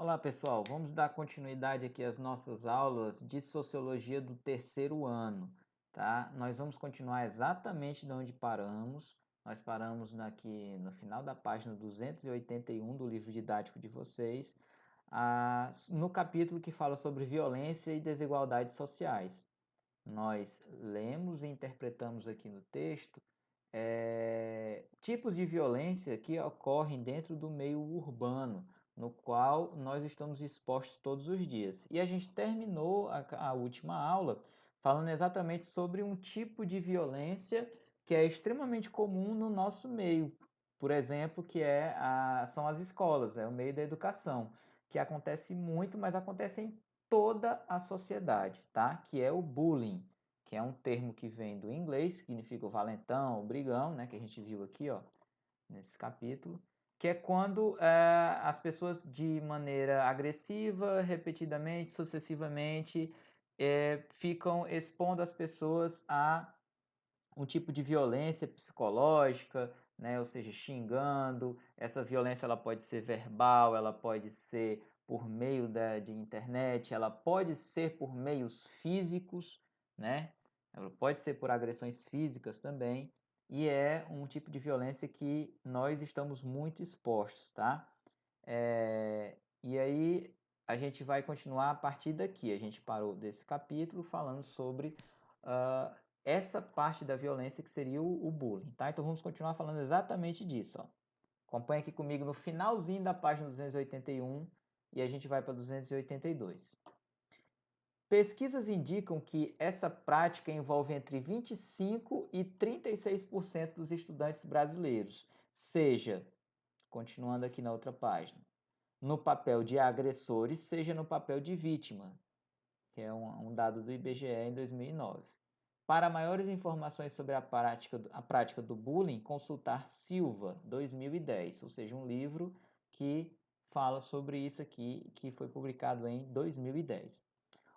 Olá pessoal, vamos dar continuidade aqui às nossas aulas de Sociologia do terceiro ano, tá? Nós vamos continuar exatamente de onde paramos. Nós paramos aqui no final da página 281 do livro didático de vocês, no capítulo que fala sobre violência e desigualdades sociais. Nós lemos e interpretamos aqui no texto tipos de violência que ocorrem dentro do meio urbano, no qual nós estamos expostos todos os dias. E a gente terminou a última aula falando exatamente sobre um tipo de violência que é extremamente comum no nosso meio, por exemplo, são as escolas, é o meio da educação, que acontece muito, mas acontece em toda a sociedade, tá? Que é o bullying, que é um termo que vem do inglês, que significa o valentão, o brigão, né, que a gente viu aqui, ó, nesse capítulo, que é quando as pessoas de maneira agressiva, repetidamente, sucessivamente, ficam expondo as pessoas a um tipo de violência psicológica, né, ou seja, xingando. Essa violência ela pode ser verbal, ela pode ser por meio de internet, ela pode ser por meios físicos, né? Ela pode ser por agressões físicas também, e é um tipo de violência que nós estamos muito expostos, tá? E aí a gente vai continuar a partir daqui. A gente parou desse capítulo falando sobre uh, essa parte da violência que seria o bullying, tá? Então vamos continuar falando exatamente disso, ó. Acompanha aqui comigo no finalzinho da página 281 e a gente vai para 282. Pesquisas indicam que essa prática envolve entre 25% e 36% dos estudantes brasileiros, seja, continuando aqui na outra página, no papel de agressores, seja no papel de vítima, que é um dado do IBGE em 2009. Para maiores informações sobre a prática do bullying, consultar Silva, 2010, ou seja, um livro que fala sobre isso aqui, que foi publicado em 2010.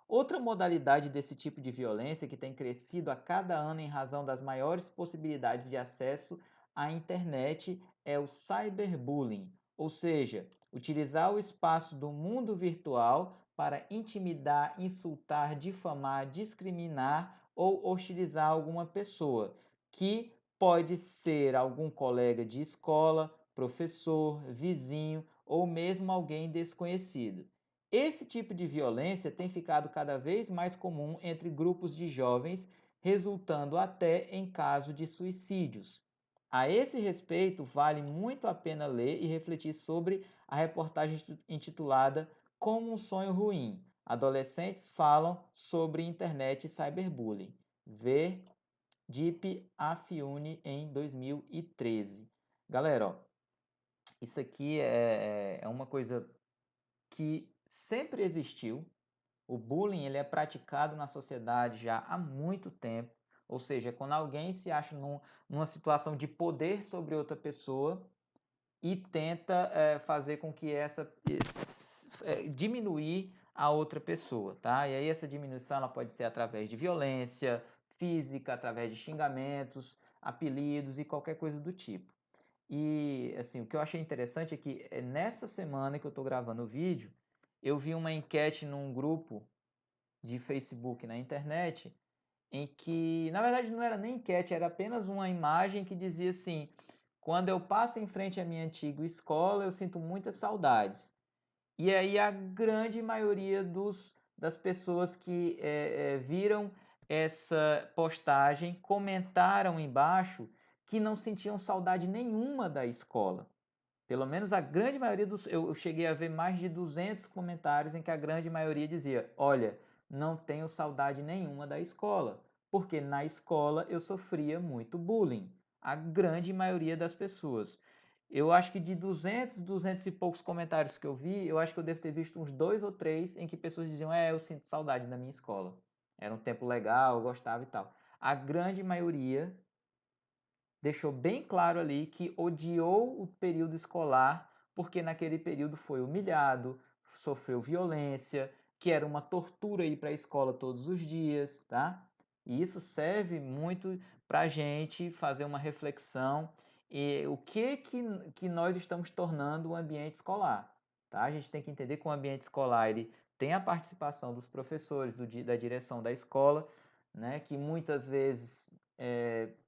Outra modalidade desse tipo de violência que tem crescido a cada ano em razão das maiores possibilidades de acesso à internet é o cyberbullying, ou seja, utilizar o espaço do mundo virtual para intimidar, insultar, difamar, discriminar ou hostilizar alguma pessoa, que pode ser algum colega de escola, professor, vizinho ou mesmo alguém desconhecido. Esse tipo de violência tem ficado cada vez mais comum entre grupos de jovens, resultando até em casos de suicídios. A esse respeito, vale muito a pena ler e refletir sobre a reportagem intitulada Como um Sonho Ruim. Adolescentes falam sobre internet e cyberbullying. Ver Deep Afune em 2013. Galera, ó, isso aqui é uma coisa que sempre existiu. O bullying ele é praticado na sociedade já há muito tempo, ou seja, quando alguém se acha numa situação de poder sobre outra pessoa e tenta fazer com que diminuir a outra pessoa, tá? E aí essa diminuição ela pode ser através de violência física, através de xingamentos, apelidos e qualquer coisa do tipo. E assim, o que eu achei interessante é que nessa semana que eu estou gravando o vídeo, eu vi uma enquete num grupo de Facebook na internet, em que, na verdade, não era nem enquete, era apenas uma imagem que dizia assim: quando eu passo em frente à minha antiga escola, eu sinto muitas saudades. E aí a grande maioria das pessoas que viram essa postagem comentaram embaixo que não sentiam saudade nenhuma da escola. Pelo menos a grande maioria eu cheguei a ver mais de 200 comentários em que a grande maioria dizia: olha, não tenho saudade nenhuma da escola, porque na escola eu sofria muito bullying. A grande maioria das pessoas. Eu acho que de 200 e poucos comentários que eu vi, eu acho que eu devo ter visto uns 2 ou 3 em que pessoas diziam: eu sinto saudade da minha escola. Era um tempo legal, eu gostava e tal. A grande maioria deixou bem claro ali que odiou o período escolar porque naquele período foi humilhado, sofreu violência, que era uma tortura ir para a escola todos os dias, tá? E isso serve muito para a gente fazer uma reflexão e o que nós estamos tornando o ambiente escolar. tá? A gente tem que entender que o ambiente escolar ele tem a participação dos professores, da direção da escola, né? Que muitas vezes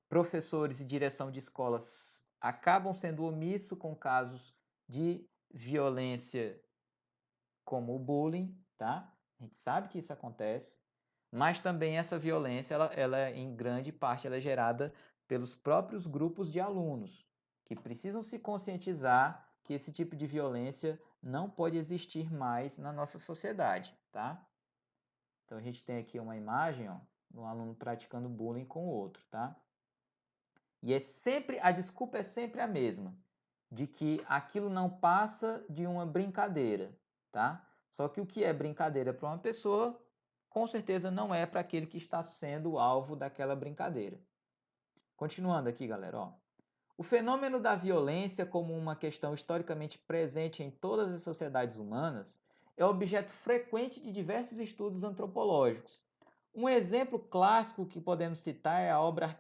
professores e direção de escolas acabam sendo omissos com casos de violência como o bullying, tá? A gente sabe que isso acontece, mas também essa violência, ela em grande parte, ela é gerada pelos próprios grupos de alunos, que precisam se conscientizar que esse tipo de violência não pode existir mais na nossa sociedade, tá? Então a gente tem aqui uma imagem, ó, de um aluno praticando bullying com o outro, tá? E a desculpa é sempre a mesma, de que aquilo não passa de uma brincadeira, tá? Só que o que é brincadeira para uma pessoa, com certeza não é para aquele que está sendo alvo daquela brincadeira. Continuando aqui, galera, ó. O fenômeno da violência como uma questão historicamente presente em todas as sociedades humanas é objeto frequente de diversos estudos antropológicos. Um exemplo clássico que podemos citar é a obra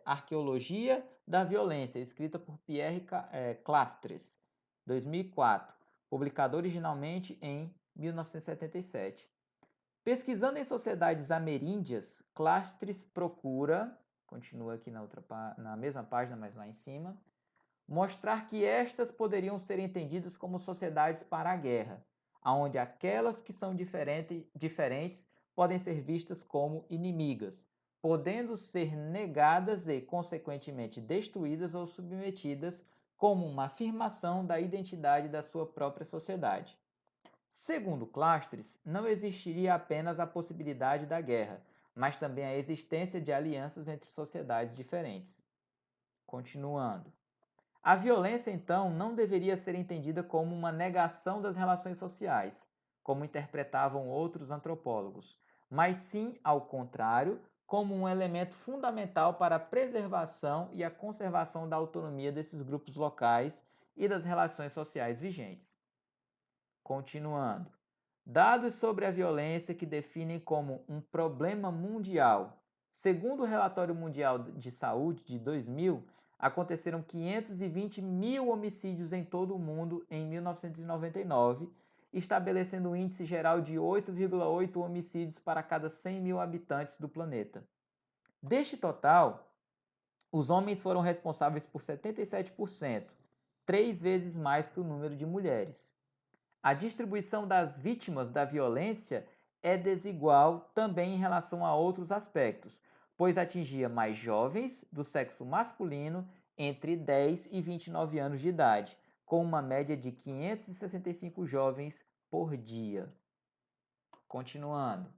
Arqueologia da Violência, escrita por Pierre Clastres, 2004, publicada originalmente em 1977. Pesquisando em sociedades ameríndias, Clastres procura, continua aqui na mesma página, mas lá em cima, mostrar que estas poderiam ser entendidas como sociedades para a guerra, onde aquelas que são diferentes podem ser vistas como inimigas, podendo ser negadas e, consequentemente, destruídas ou submetidas como uma afirmação da identidade da sua própria sociedade. Segundo Clastres, não existiria apenas a possibilidade da guerra, mas também a existência de alianças entre sociedades diferentes. Continuando. A violência, então, não deveria ser entendida como uma negação das relações sociais, como interpretavam outros antropólogos, mas sim, ao contrário, como um elemento fundamental para a preservação e a conservação da autonomia desses grupos locais e das relações sociais vigentes. Continuando. Dados sobre a violência que definem como um problema mundial. Segundo o Relatório Mundial de Saúde de 2000, aconteceram 520 mil homicídios em todo o mundo em 1999, estabelecendo um índice geral de 8,8 homicídios para cada 100 mil habitantes do planeta. Deste total, os homens foram responsáveis por 77%, 3 vezes mais que o número de mulheres. A distribuição das vítimas da violência é desigual também em relação a outros aspectos, pois atingia mais jovens do sexo masculino entre 10 e 29 anos de idade, com uma média de 565 jovens por dia. Continuando.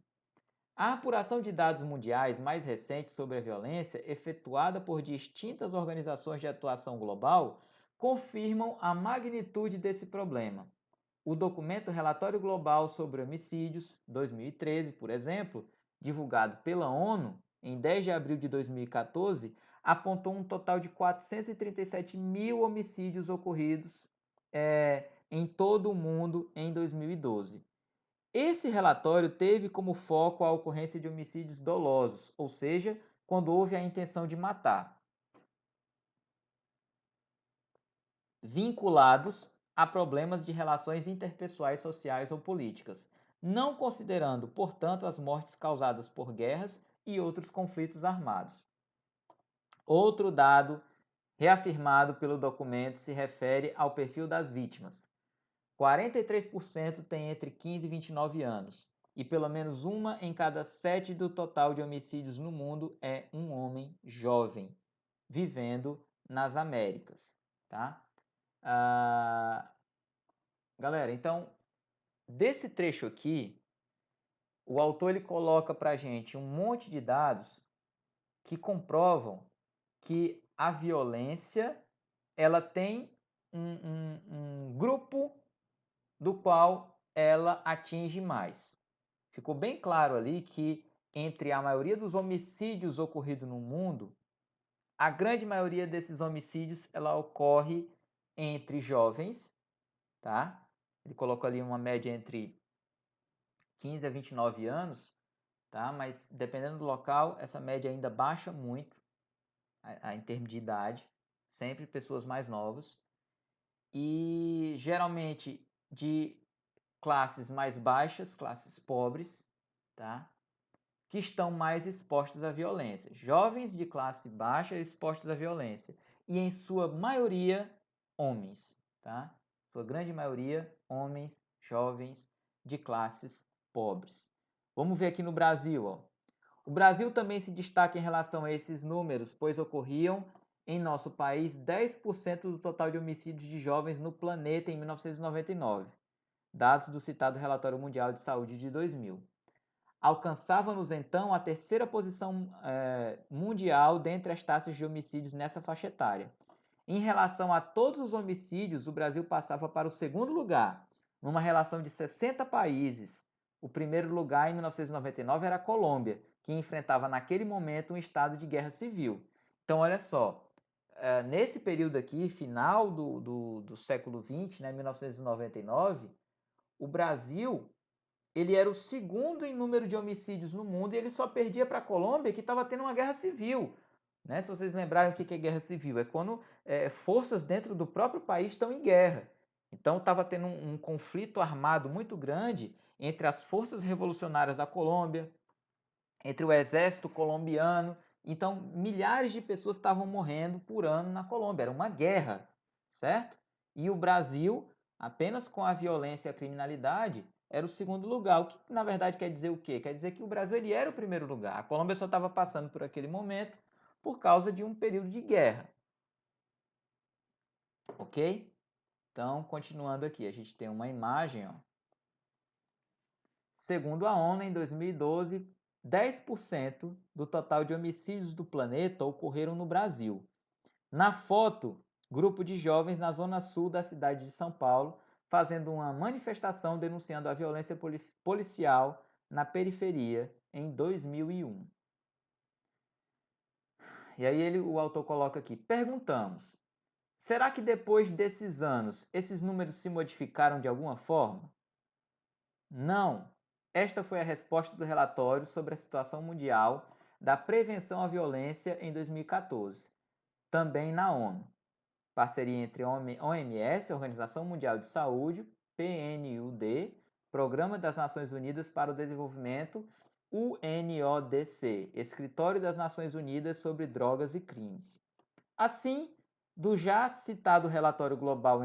A apuração de dados mundiais mais recentes sobre a violência, efetuada por distintas organizações de atuação global, confirmam a magnitude desse problema. O documento Relatório Global sobre Homicídios, 2013, por exemplo, divulgado pela ONU em 10 de abril de 2014, apontou um total de 437 mil homicídios ocorridos em todo o mundo em 2012. Esse relatório teve como foco a ocorrência de homicídios dolosos, ou seja, quando houve a intenção de matar, vinculados a problemas de relações interpessoais, sociais ou políticas, não considerando, portanto, as mortes causadas por guerras e outros conflitos armados. Outro dado reafirmado pelo documento se refere ao perfil das vítimas. 43% tem entre 15 e 29 anos, e pelo menos uma em cada 7 do total de homicídios no mundo é um homem jovem, vivendo nas Américas, tá? Galera, então, desse trecho aqui, o autor ele coloca para a gente um monte de dados que comprovam que a violência ela tem um grupo do qual ela atinge mais. Ficou bem claro ali que entre a maioria dos homicídios ocorridos no mundo, a grande maioria desses homicídios ela ocorre entre jovens, tá? Ele colocou ali uma média entre 15 a 29 anos, tá? Mas dependendo do local, essa média ainda baixa muito em termos de idade, sempre pessoas mais novas. E geralmente de classes mais baixas, classes pobres, tá? Que estão mais expostos à violência. Jovens de classe baixa expostos à violência. E em sua maioria, homens, tá? Sua grande maioria, homens, jovens de classes pobres. Vamos ver aqui no Brasil, ó. O Brasil também se destaca em relação a esses números, pois ocorriam em nosso país 10% do total de homicídios de jovens no planeta em 1999, dados do citado Relatório Mundial de Saúde de 2000. Alcançávamos então a terceira posição mundial dentre as taxas de homicídios nessa faixa etária. Em relação a todos os homicídios, o Brasil passava para o segundo lugar, numa relação de 60 países. O primeiro lugar, em 1999, era a Colômbia, que enfrentava naquele momento um estado de guerra civil. Então, olha só, nesse período aqui, final do século XX, né, 1999, o Brasil ele era o segundo em número de homicídios no mundo e ele só perdia para a Colômbia, que estava tendo uma guerra civil. Né? Se vocês lembrarem o que é guerra civil, é quando forças dentro do próprio país estão em guerra. Então estava tendo um conflito armado muito grande entre as forças revolucionárias da Colômbia, entre o exército colombiano. Então milhares de pessoas estavam morrendo por ano na Colômbia. Era uma guerra, certo? E o Brasil, apenas com a violência e a criminalidade, era o segundo lugar. O que na verdade quer dizer o quê? Quer dizer que o Brasil ele era o primeiro lugar. A Colômbia só estava passando por aquele momento por causa de um período de guerra. Ok? Então, continuando aqui, a gente tem uma imagem. Ó. Segundo a ONU, em 2012, 10% do total de homicídios do planeta ocorreram no Brasil. Na foto, grupo de jovens na zona sul da cidade de São Paulo fazendo uma manifestação denunciando a violência policial na periferia em 2001. E aí o autor coloca aqui, perguntamos, será que depois desses anos esses números se modificaram de alguma forma? Não. Esta foi a resposta do relatório sobre a situação mundial da prevenção à violência em 2014, também na ONU. Parceria entre OMS, Organização Mundial de Saúde, PNUD, Programa das Nações Unidas para o Desenvolvimento, UNODC, Escritório das Nações Unidas sobre Drogas e Crimes. Assim, do já citado relatório global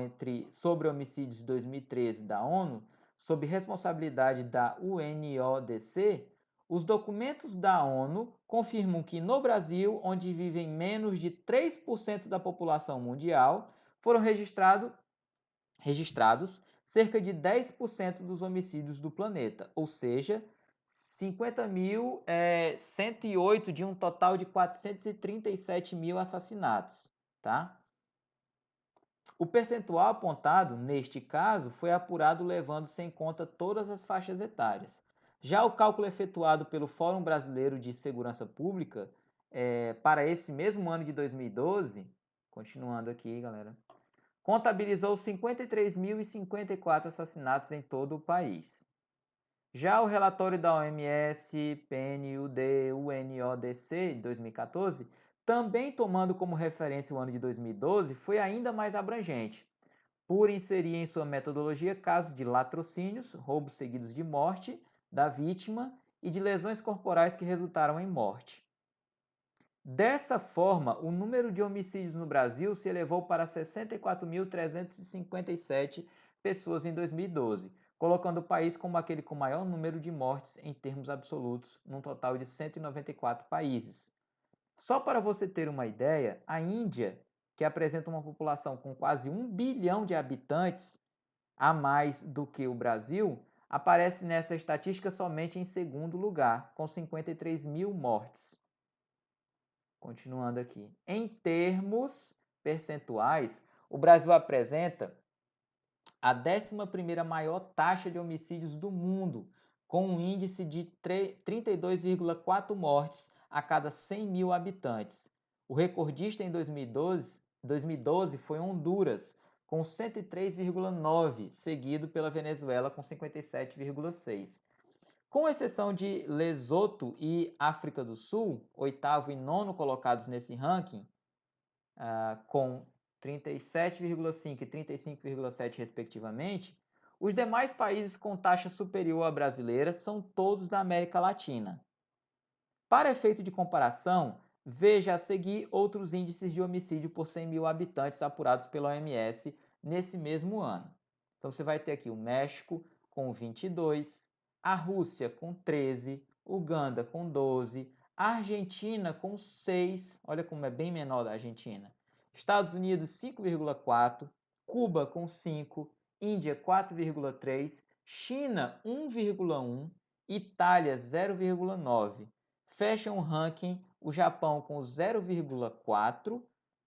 sobre homicídios de 2013 da ONU, sob responsabilidade da UNODC, os documentos da ONU confirmam que no Brasil, onde vivem menos de 3% da população mundial, foram registrados cerca de 10% dos homicídios do planeta, ou seja, 50.108 de um total de 437 mil assassinatos. Tá? O percentual apontado, neste caso, foi apurado levando-se em conta todas as faixas etárias. Já o cálculo efetuado pelo Fórum Brasileiro de Segurança Pública para esse mesmo ano de 2012, continuando aqui, galera, contabilizou 53.054 assassinatos em todo o país. Já o relatório da OMS, PNUD, UNODC de 2014, também tomando como referência o ano de 2012, foi ainda mais abrangente, por inserir em sua metodologia casos de latrocínios, roubos seguidos de morte da vítima e de lesões corporais que resultaram em morte. Dessa forma, o número de homicídios no Brasil se elevou para 64.357 pessoas em 2012, colocando o país como aquele com maior número de mortes em termos absolutos, num total de 194 países. Só para você ter uma ideia, a Índia, que apresenta uma população com quase 1 bilhão de habitantes, a mais do que o Brasil, aparece nessa estatística somente em segundo lugar, com 53 mil mortes. Continuando aqui. Em termos percentuais, o Brasil apresenta a 11ª maior taxa de homicídios do mundo, com um índice de 32,4 mortes a cada 100 mil habitantes. O recordista em 2012 foi Honduras, com 103,9, seguido pela Venezuela, com 57,6. Com exceção de Lesoto e África do Sul, oitavo e nono colocados nesse ranking, com 37,5 e 35,7 respectivamente, Os demais países com taxa superior à brasileira são todos da América Latina. Para efeito de comparação, veja a seguir outros índices de homicídio por 100 mil habitantes apurados pela OMS nesse mesmo ano. Então você vai ter aqui o México com 22, a Rússia com 13, Uganda com 12, a Argentina com 6, olha como é bem menor da Argentina, Estados Unidos 5,4, Cuba com 5, Índia 4,3, China 1,1, Itália 0,9. Fecha um ranking o Japão com 0,4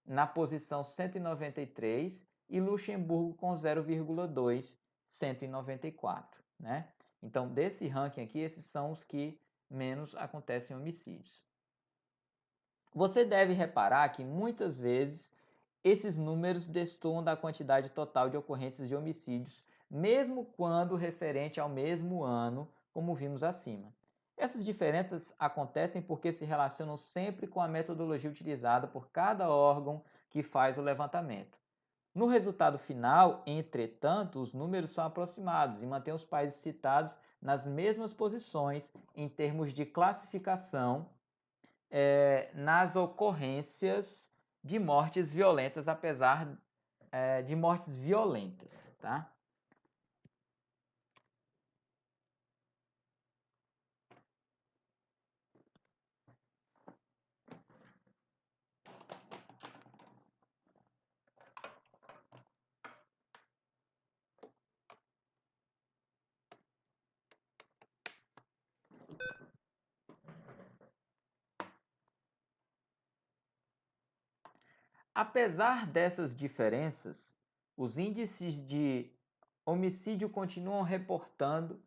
na posição 193 e Luxemburgo com 0,2, 194, né? Então, desse ranking aqui, esses são os que menos acontecem homicídios. Você deve reparar que muitas vezes esses números destoam da quantidade total de ocorrências de homicídios, mesmo quando referente ao mesmo ano, como vimos acima. Essas diferenças acontecem porque se relacionam sempre com a metodologia utilizada por cada órgão que faz o levantamento. No resultado final, entretanto, os números são aproximados e mantêm os países citados nas mesmas posições em termos de classificação nas ocorrências de mortes violentas, apesar de mortes violentas, tá? Apesar dessas diferenças, os índices de homicídio continuam reportando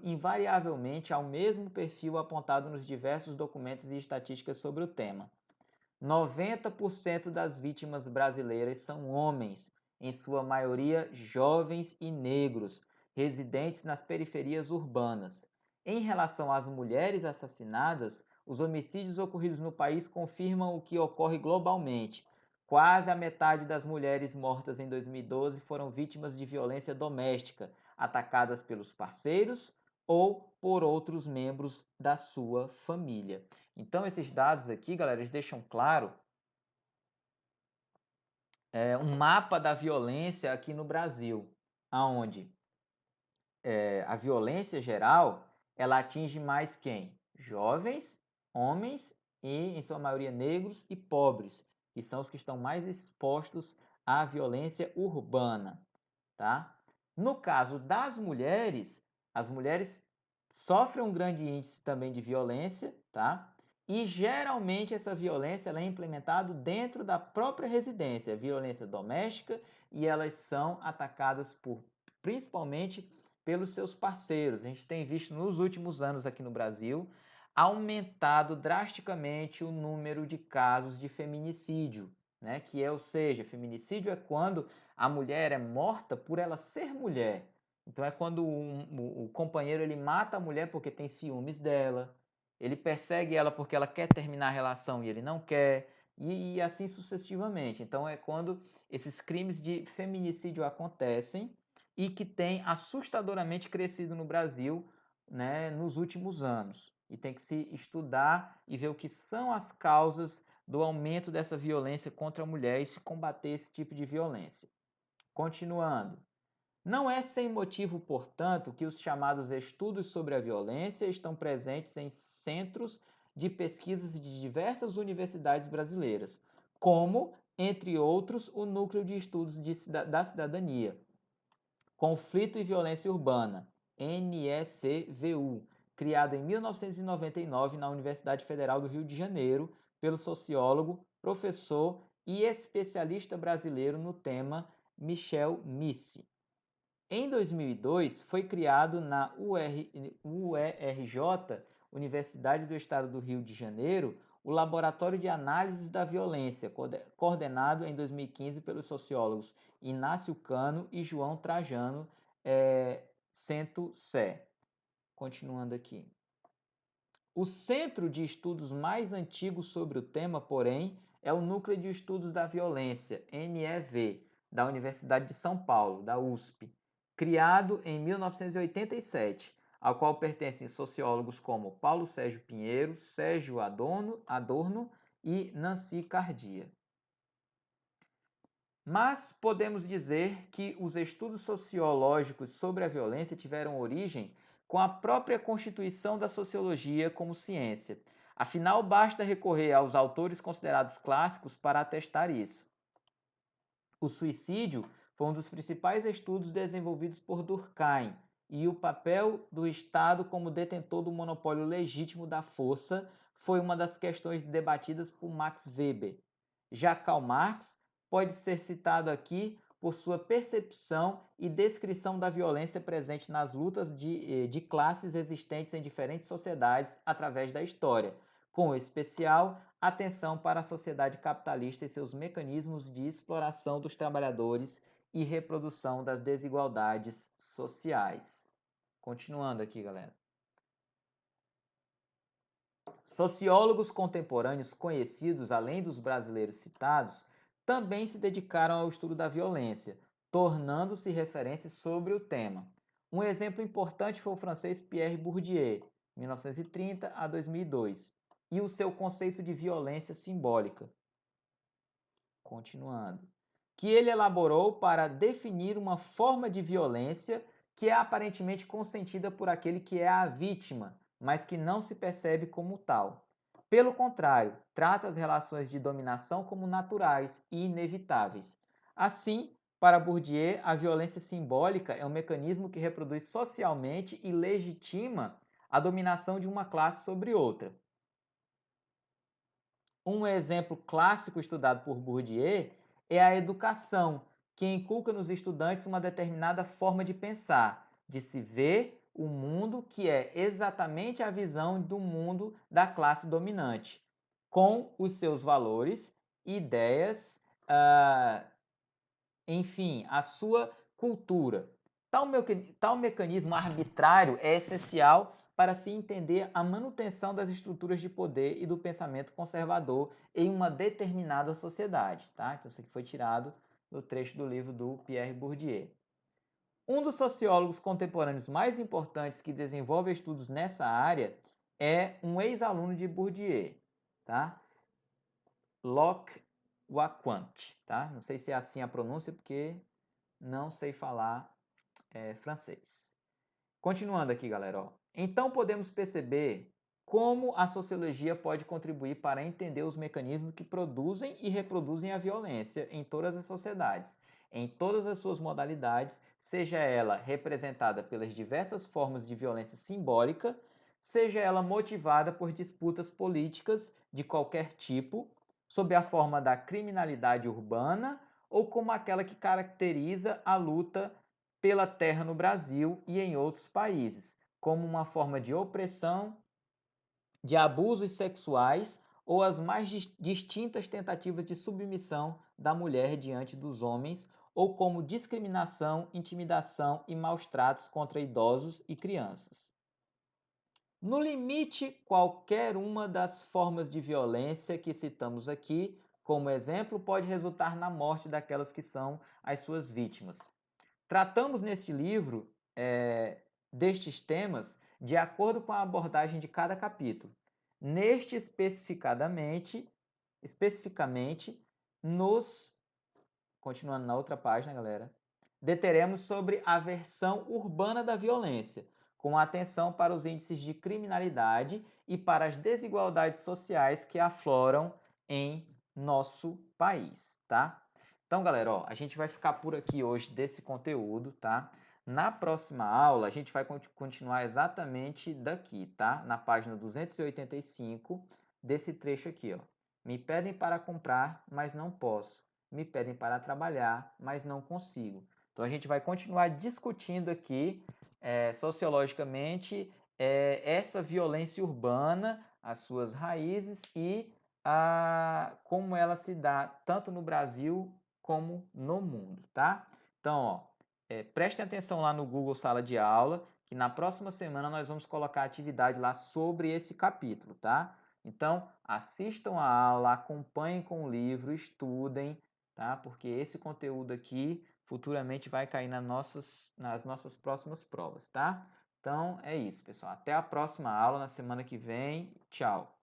invariavelmente ao mesmo perfil apontado nos diversos documentos e estatísticas sobre o tema. 90% das vítimas brasileiras são homens, em sua maioria jovens e negros, residentes nas periferias urbanas. Em relação às mulheres assassinadas, os homicídios ocorridos no país confirmam o que ocorre globalmente. Quase a metade das mulheres mortas em 2012 foram vítimas de violência doméstica, atacadas pelos parceiros ou por outros membros da sua família. Então, esses dados aqui, galera, eles deixam claro um mapa da violência aqui no Brasil, aonde a violência geral ela atinge mais quem? Jovens, homens e, em sua maioria, negros e pobres, que são os que estão mais expostos à violência urbana, tá? No caso das mulheres, as mulheres sofrem um grande índice também de violência, tá? E geralmente essa violência ela é implementada dentro da própria residência, violência doméstica, e elas são atacadas principalmente pelos seus parceiros. A gente tem visto nos últimos anos aqui no Brasil aumentado drasticamente o número de casos de feminicídio, né? Que é, ou seja, feminicídio é quando a mulher é morta por ela ser mulher. Então é quando o companheiro ele mata a mulher porque tem ciúmes dela, ele persegue ela porque ela quer terminar a relação e ele não quer, e assim sucessivamente. Então é quando esses crimes de feminicídio acontecem e que tem assustadoramente crescido no Brasil, né, nos últimos anos. E tem que se estudar e ver o que são as causas do aumento dessa violência contra a mulher e se combater esse tipo de violência. Continuando. Não é sem motivo, portanto, que os chamados estudos sobre a violência estão presentes em centros de pesquisas de diversas universidades brasileiras, como, entre outros, o Núcleo de Estudos da Cidadania, Conflito e Violência Urbana, NECVU, criado em 1999 na Universidade Federal do Rio de Janeiro pelo sociólogo, professor e especialista brasileiro no tema Michel Missi. Em 2002, foi criado na UERJ, Universidade do Estado do Rio de Janeiro, o Laboratório de Análises da Violência, coordenado em 2015 pelos sociólogos Inácio Cano e João Trajano Centro-Sé. Continuando aqui. O centro de estudos mais antigo sobre o tema, porém, é o Núcleo de Estudos da Violência, NEV, da Universidade de São Paulo, da USP, criado em 1987, ao qual pertencem sociólogos como Paulo Sérgio Pinheiro, Sérgio Adorno e Nancy Cardia. Mas podemos dizer que os estudos sociológicos sobre a violência tiveram origem com a própria constituição da sociologia como ciência. Afinal, basta recorrer aos autores considerados clássicos para atestar isso. O suicídio foi um dos principais estudos desenvolvidos por Durkheim, e o papel do Estado como detentor do monopólio legítimo da força foi uma das questões debatidas por Max Weber. Já Karl Marx pode ser citado aqui por sua percepção e descrição da violência presente nas lutas de classes existentes em diferentes sociedades através da história, com especial atenção para a sociedade capitalista e seus mecanismos de exploração dos trabalhadores e reprodução das desigualdades sociais. Continuando aqui, galera. Sociólogos contemporâneos conhecidos, além dos brasileiros citados, também se dedicaram ao estudo da violência, tornando-se referências sobre o tema. Um exemplo importante foi o francês Pierre Bourdieu, 1930 a 2002, e o seu conceito de violência simbólica. Continuando. Que ele elaborou para definir uma forma de violência que é aparentemente consentida por aquele que é a vítima, mas que não se percebe como tal. Pelo contrário, trata as relações de dominação como naturais e inevitáveis. Assim, para Bourdieu, a violência simbólica é um mecanismo que reproduz socialmente e legitima a dominação de uma classe sobre outra. Um exemplo clássico estudado por Bourdieu é a educação, que inculca nos estudantes uma determinada forma de pensar, de se ver o mundo, que é exatamente a visão do mundo da classe dominante, com os seus valores, ideias, enfim, a sua cultura. Tal mecanismo arbitrário é essencial para se entender a manutenção das estruturas de poder e do pensamento conservador em uma determinada sociedade. Tá? Então, isso aqui foi tirado do trecho do livro do Pierre Bourdieu. Um dos sociólogos contemporâneos mais importantes que desenvolve estudos nessa área é um ex-aluno de Bourdieu, tá? Locke Wacquant, tá? Não sei se é assim a pronúncia, porque não sei falar francês. Continuando aqui, galera. Ó. Então podemos perceber como a sociologia pode contribuir para entender os mecanismos que produzem e reproduzem a violência em todas as sociedades, em todas as suas modalidades, seja ela representada pelas diversas formas de violência simbólica, seja ela motivada por disputas políticas de qualquer tipo, sob a forma da criminalidade urbana ou como aquela que caracteriza a luta pela terra no Brasil e em outros países, como uma forma de opressão, de abusos sexuais ou as mais distintas tentativas de submissão da mulher diante dos homens, ou como discriminação, intimidação e maus tratos contra idosos e crianças. No limite, qualquer uma das formas de violência que citamos aqui, como exemplo, pode resultar na morte daquelas que são as suas vítimas. Tratamos neste livro destes temas de acordo com a abordagem de cada capítulo. Neste especificamente, continuando na outra página, galera, deteremos sobre a versão urbana da violência, com atenção para os índices de criminalidade e para as desigualdades sociais que afloram em nosso país, tá? Então, galera, ó, a gente vai ficar por aqui hoje desse conteúdo, tá? Na próxima aula, a gente vai continuar exatamente daqui, tá? Na página 285 desse trecho aqui, ó. Me pedem para comprar, mas não posso. Me pedem para trabalhar, mas não consigo. Então, a gente vai continuar discutindo aqui, sociologicamente, essa violência urbana, as suas raízes e como ela se dá tanto no Brasil como no mundo, tá? Então, ó, prestem atenção lá no Google Sala de Aula, que na próxima semana nós vamos colocar atividade lá sobre esse capítulo, tá? Então, assistam a aula, acompanhem com o livro, estudem, tá? Porque esse conteúdo aqui futuramente vai cair nas nossas próximas provas, tá? Então é isso, pessoal. Até a próxima aula na semana que vem. Tchau!